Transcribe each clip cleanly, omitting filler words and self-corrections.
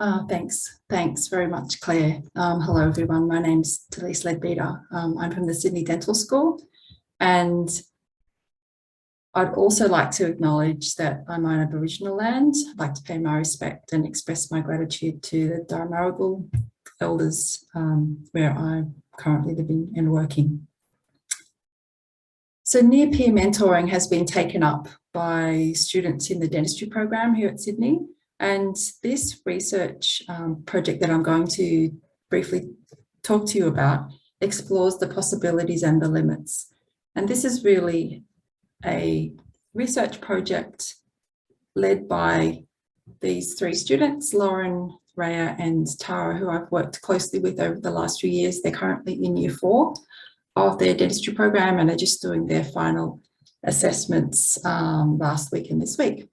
Thanks very much, Claire. Hello, everyone. My name's Delyse Leadbeatter. I'm from the Sydney Dental School, and I'd also like to acknowledge that I'm on Aboriginal land. I'd like to pay my respect and express my gratitude to the Darmaragal elders where I'm currently living and working. So near-peer mentoring has been taken up by students in the dentistry program here at Sydney. And this research project that I'm going to briefly talk to you about explores the possibilities and the limits. And this is really a research project led by these three students, Lauren, Rhea and Tara, who I've worked closely with over the last few years. They're currently in year 4 of their dentistry program and are just doing their final assessments last week and this week.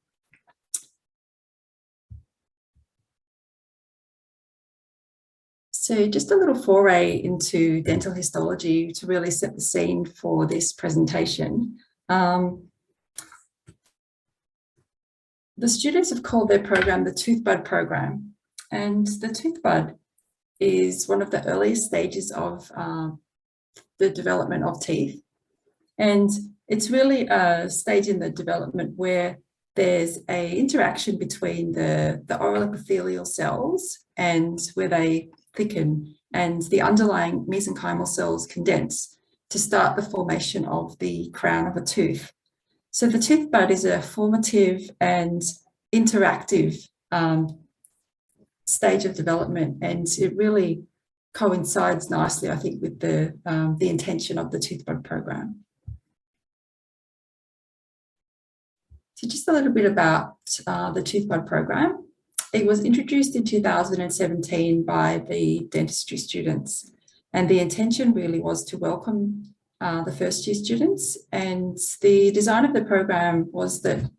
So just a little foray into dental histology to really set the scene for this presentation. The students have called their program the Toothbud program, and the toothbud is one of the earliest stages of the development of teeth. And it's really a stage in the development where there's an interaction between the oral epithelial cells and where they thicken and the underlying mesenchymal cells condense to start the formation of the crown of a tooth. So the toothbud is a formative and interactive stage of development, and it really coincides nicely, I think, with the intention of the Toothbud program. So just a little bit about the Toothbud program. It was introduced in 2017 by the dentistry students, and the intention really was to welcome the first year students, and the design of the program was that,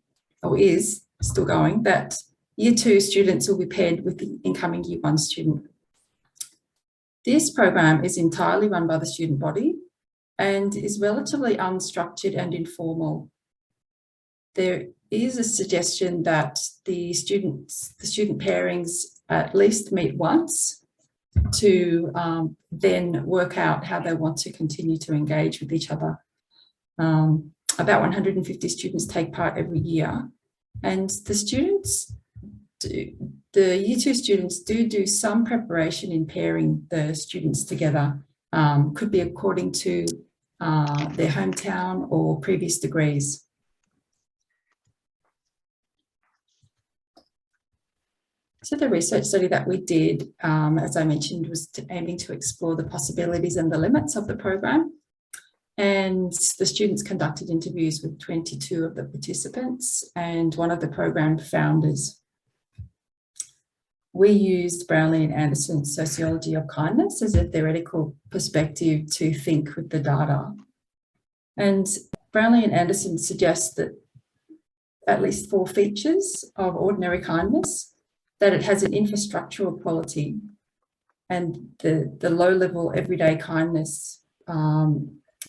or is still going, that year 2 students will be paired with the incoming year 1 student. This program is entirely run by the student body and is relatively unstructured and informal. There is a suggestion that the student pairings at least meet once to then work out how they want to continue to engage with each other. About 150 students take part every year, and the year 2 students do some preparation in pairing the students together. Could be according to their hometown or previous degrees. So the research study that we did, as I mentioned, was aiming to explore the possibilities and the limits of the program. And the students conducted interviews with 22 of the participants and one of the program founders. We used Brownlee and Anderson's sociology of kindness as a theoretical perspective to think with the data. And Brownlee and Anderson suggest that at least 4 features of ordinary kindness, that it has an infrastructural quality, and the low-level everyday kindness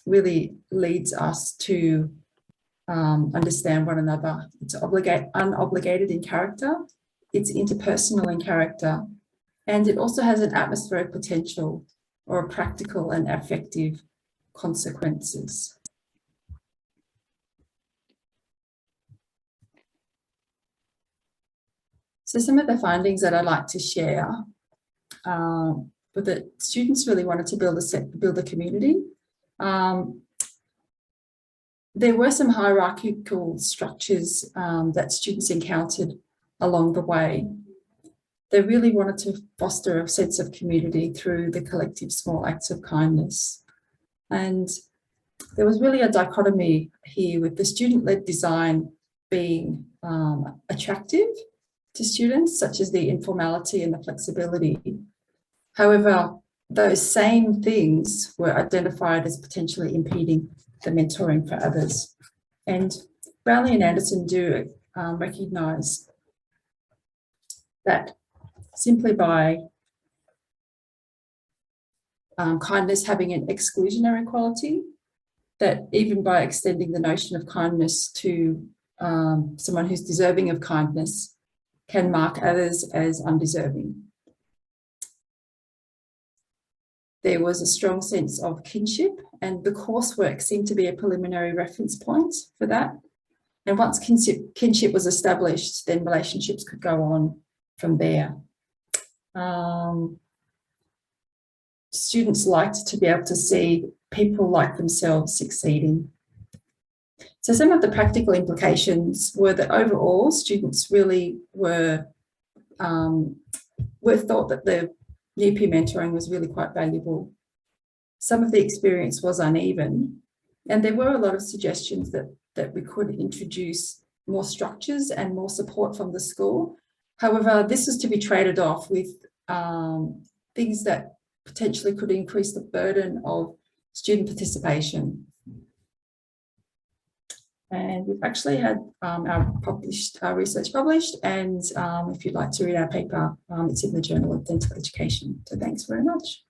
really leads us to understand one another. It's unobligated in character, it's interpersonal in character, and it also has an atmospheric potential or practical and affective consequences. So some of the findings that I'd like to share were that students really wanted to build a community. There were some hierarchical structures that students encountered along the way. They really wanted to foster a sense of community through the collective small acts of kindness. And there was really a dichotomy here with the student-led design being attractive to students, such as the informality and the flexibility. However, those same things were identified as potentially impeding the mentoring for others. And Brownlee and Anderson do recognise that simply by kindness having an exclusionary quality, that even by extending the notion of kindness to someone who's deserving of kindness can mark others as undeserving. There was a strong sense of kinship, and the coursework seemed to be a preliminary reference point for that. And once kinship was established, then relationships could go on from there. Students liked to be able to see people like themselves succeeding. So some of the practical implications were that overall students really were thought that the near peer mentoring was really quite valuable. Some of the experience was uneven, and there were a lot of suggestions that we could introduce more structures and more support from the school. However, this is to be traded off with things that potentially could increase the burden of student participation. And we've actually had our research published, and if you'd like to read our paper, it's in the Journal of Dental Education. So thanks very much.